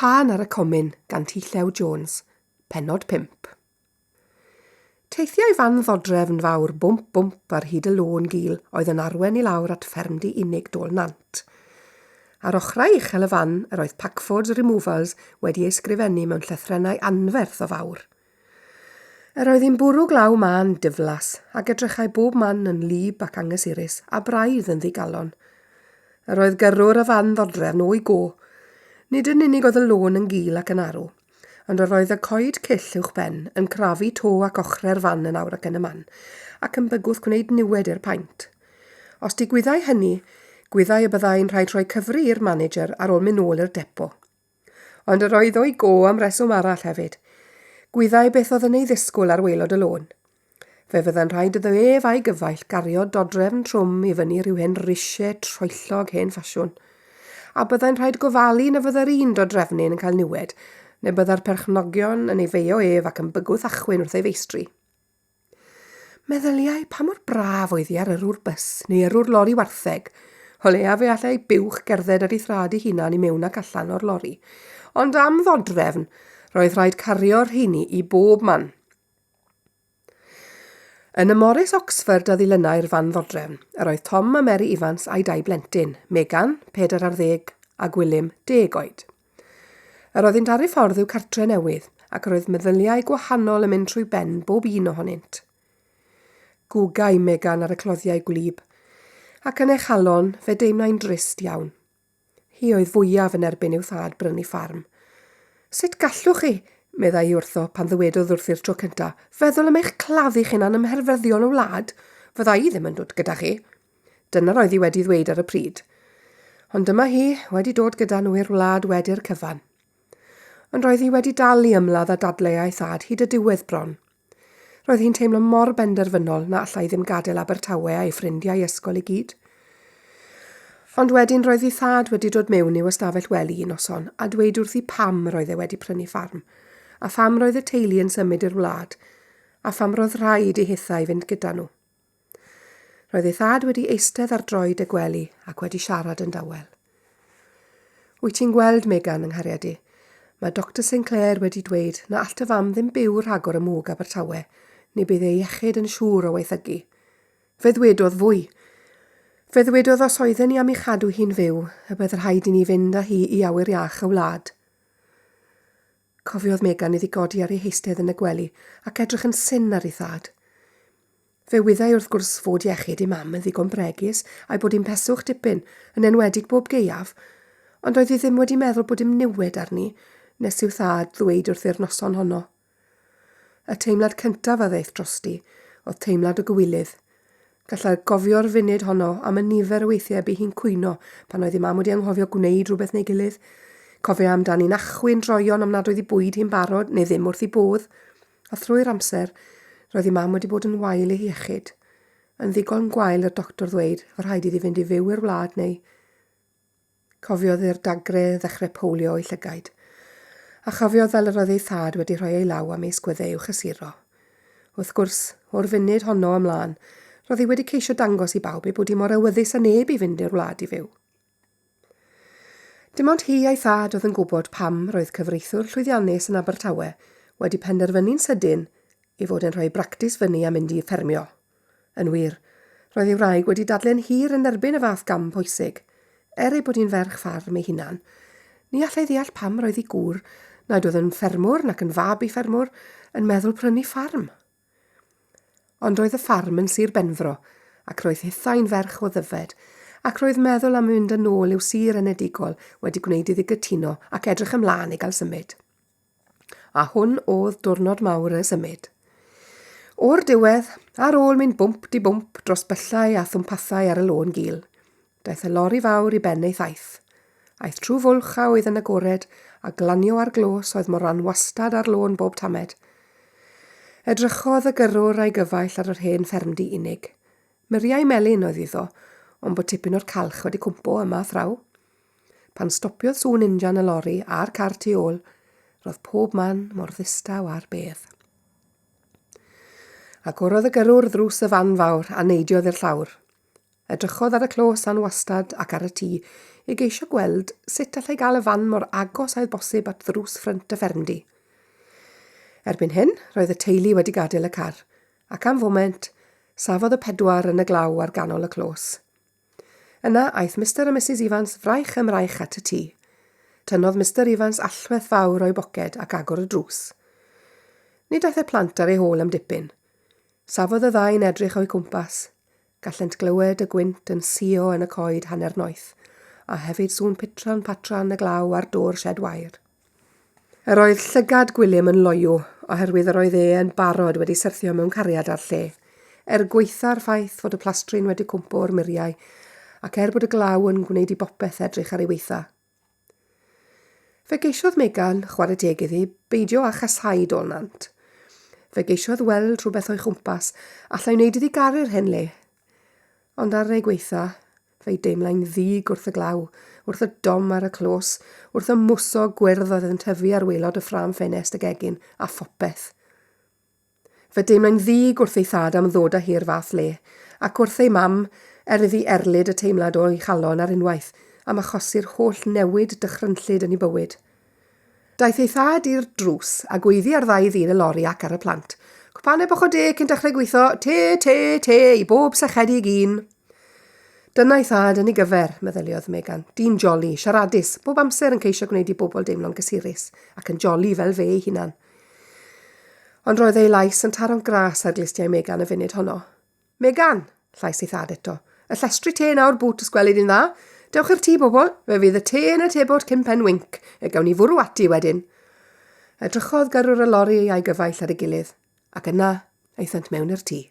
Tân ar y Comin gan Llew Jones, Pennod 5. Teithiau fan ddodrefn fawr bwmp ar hyd y lôn gul oedd yn arwen I lawr at fferm unig Dôl Nant. Ar ochrau uchel y fan yr oedd Packford's Removals wedi ei sgrifennu mewn llythrennau anferth o fawr. Yr oedd hi'n bwrw glaw man diflas ac edrychai bob man yn lib ac angysurus a braidd yn ddigalon. Yr oedd gyrrwr y fan ddodrefn o'i go. Nid yn unig oedd y lôn yn gul ac yn arw, ond yr oedd y coed cyll uwch ben yn crafu to ac ochrau'r fan yn awr ac yn y man, ac yn bygwth gwneud niwed i'r paent. Os digwyddai hynny, gwyddai y byddai'n rhaid rhoi cyfri i'r manager ar ôl mynd nôl i'r depo. Ond yr oedd o'i go am reswm arall hefyd. Gwyddai beth oedd yn ei ddisgwyl ar waelod y lôn. Fe fydda'n rhaid iddo ef a'i gyfaill gario dodrefn trwm I fyny rhyw hen risiau troellog hen ffasiwn. A byddai'n rhaid gofalu na fydda'r un dodrefnin yn cael niwed, neu bydda'r perchnogion yn ei feio ef ac yn bygwth achwyn wrth ei feistri. Meddyliau pa mor braf oedd hi ar yrwr bys neu yrwr lori wartheg, o leia fe allai buwch gerdded ar ei thrad ei hunan I mewn ac allan o'r lori, ond am ddodrefn, roedd rhaid cario'r rheini I bob man. Yn y Morris Oxford a ddilynau'r fan ddodrefn, yr oedd Tom a Meri ifans a'i 2 blentyn, Megan, 40 a Gwilym, 10 oed. Yr oedd hi'n taru ffordd i'w cartre newydd, ac yr oedd meddyliau gwahanol yn mynd trwy ben bob un ohonynt. Gwgau Megan ar y cloddiau gwlyb, ac yn ei chalon fe deimlai'n drist iawn. Hi oedd fwyaf yn erbyn i'w thad brynu ffarm. Sut gallwch chi, meddai hi wrtho pan ddywedodd wrth i'r tro cynta, feddwl am eich claddu chi'n anymherfyddion o wlad, fydda I ddim yn dod gyda chi. Dyna'r oedd hi wedi ddweud ar y pryd. Ond dyma hi wedi dod gyda nhw i'r wlad wedi'r cyfan. Ond roedd hi wedi dal I ymladd a dadlau a'i thad hyd y diwedd bron. Roedd hi'n teimlo mor benderfynol na allai ddim gadael Abertawe a'i ffrindiau ysgol I gyd. Ond wedyn roedd ei thad wedi dod mewn i'w ystafell wely un noson a dweud wrth I pam roedd e wedi prynu ffarm, a pham roedd y teulu yn symud i'r wlad, a pham roedd rhaid I hithau fynd gyda nhw. Roedd ei thad wedi eistedd ar droed y gwely ac wedi siarad yn dawel. Wyt ti'n gweld Megan yng nghariad I? Mae Dr Sinclair wedi dweud na all dy fam ddim byw rhagor y mwg Abertawe, neu bydd ei iechyd yn siŵr o weithygu. Fe ddwedodd fwy. Fe ddwedodd os oedden ni am ei chadw hi'n fyw, y bydd rhaid I ni fynd â hi I awyr iach y wlad. Cofiodd Megan iddi godi ar ei heistedd yn y gwely ac edrych yn syn ar ei thad. Fe wyddai wrth gwrs fod iechyd ei mam yn ddigon bregus a'i bod hi'n peswch dipyn yn enwedig bob geiaf, ond oedd hi ddim wedi meddwl bod dim niwed arni nes i'w thad ddweud wrth i'r noson honno. Y teimlad cyntaf a ddeith drosti oedd teimlad o gywilydd. Gallai gofio'r funud honno am y nifer o weithiau bu hi'n cwyno pan oedd ei mam wedi anghofio gwneud rhywbeth neu gilydd. Cofio amdani'n achwyn droion am nad oedd ei bwyd hi'n barod neu ddim wrth ei bodd, a thrwy'r amser roedd ei mam wedi bod yn wael ei iechyd. Yn ddigon gwael i'r doctor ddweud fod rhaid iddi fynd I fyw i'r wlad neu. Cofiodd i'r dagre ddechrau powlio o'i llygaid, a chofiodd fel yr oedd ei thad wedi rhoi ei law am ei sgwyddau i'w chysuro. Wrth gwrs, o'r funud honno ymlaen, roedd hi wedi ceisio dangos I bawb ei bod hi mor awyddus a neb I fynd i'r wlad I fyw. Dim ond hi a'i thad oedd yn gwybod pam roedd cyfreithwr llwyddiannus yn Abertawe wedi penderfynu'n sydyn I fod yn rhoi bractis fyny a mynd I ffermio. Yn wir, roedd ei wraig wedi dadlau'n hir yn erbyn y fath gam pwysig, ei bod hi'n ferch ffarm ei hunan. Ni allai ddeall pam roedd ei gŵr, nad oedd yn ffermwr nac yn fab I ffermwr, yn meddwl prynu ffarm. Ond roedd y ffarm yn Sir Benfro, ac roedd hithau'n ferch o ddyfed, ac roedd meddwl am mynd yn ôl i'w Sir Enedigol wedi gwneud iddi gytuno ac edrych ymlaen I gael symud. A hwn oedd diwrnod mawr y symud. O'r diwedd, ar ôl mynd bwmp di bwmp dros byllau a thwmpathau ar y lôn gul, daeth y lori fawr I ben ei thaith. Aeth trwy fwlch a oedd yn agored a glanio ar glos oedd mor anwastad ar lôn bob tamed. Edrychodd y gyrrwr a'i gyfaill ar yr hen ffermdy unig. Myriau melyn oedd iddo, ond bod tipyn o'r calch wedi cwmpo yma thraw. Pan stopiodd sŵn injan y lori a'r car tu ôl, roedd pob man mor ddistaw a'r bedd. Agorodd y gyrrwr ddrws y fan fawr a neidiodd i'r llawr. Edrychodd ar y clos anwastad ac ar y tŷ i geisio gweld sut allai gael y fan mor agos a oedd bosib at ddrws ffrynt y ffermdy. Erbyn hyn, roedd y teulu wedi gadael y car, ac am foment, safodd y pedwar yn y glaw ar ganol y clos. Yna aeth Mr a Mrs Evans fraich ymraich at y tŷ. Tynnodd Mr Evans allwedd fawr o'i boced ac agor y drws. Nid aeth y plant ar ei hôl am dipyn. Safodd y ddau'n edrych o'i cwmpas, gallent glywed y gwynt yn sio yn y coed hanner noeth, a hefyd sŵn patran y glaw ar dôr shed wair. Yr oedd llygad Gwilym yn loiw, oherwydd yr oedd yn barod wedi syrthio mewn cariad ar lle, gweitha'r ffaith fod y plastrin wedi cwmpo o'r muriau, ac bod y glaw yn gwneud i bopeth edrych ar ei weitha. Fe geisiodd Megan, chwarae teg iddi, beidio a chasau Dôl Nant. Fe geisiodd weld rhywbeth o'i chwmpas, allai wneud iddi garu'r hyn le. Ond ar ei gweitha, fe'i deimlai'n ddig wrth y glaw, wrth y dom ar y clos, wrth y mwsog gwyrdd oedd yn tyfu ar waelod y ffram ffenest y gegin, a phopeth. Fe deimlai'n ddig wrth ei thad am ddod â hi'r fath le, ac wrth ei mam, iddi erlyd y teimlad o'i chalon ar unwaith, am achosi'r holl newid dychrynllyd yn ei bywyd. Daeth ei thad i'r drws a gweiddi ar ddau ddyn y lori ac ar y plant. Cwpanau bach o de cyn dechrau gweithio, te, i bob sychedig un. Dyna ei thad yn ei gyfer, meddyliodd Megan. Dyn joli, siaradus, bob amser yn ceisio gwneud i bobl deimlo'n gysurus, ac yn joli fel fe ei hunan. Ond roedd ei lais yn taro'n gras ar glistiau Megan y funud honno. Megan, llais ei thad eto, y llestri te nawr bwt ysgwelyd un dda. Dewch i'r tŷ bobl, fe fydd y te yn y tebod cyn pen winc, gawn ni fwrw ati wedyn. Edrychodd gyrrwr y lori a'i gyfaill ar ei gilydd, ac yna eithant mewn i'r tŷ.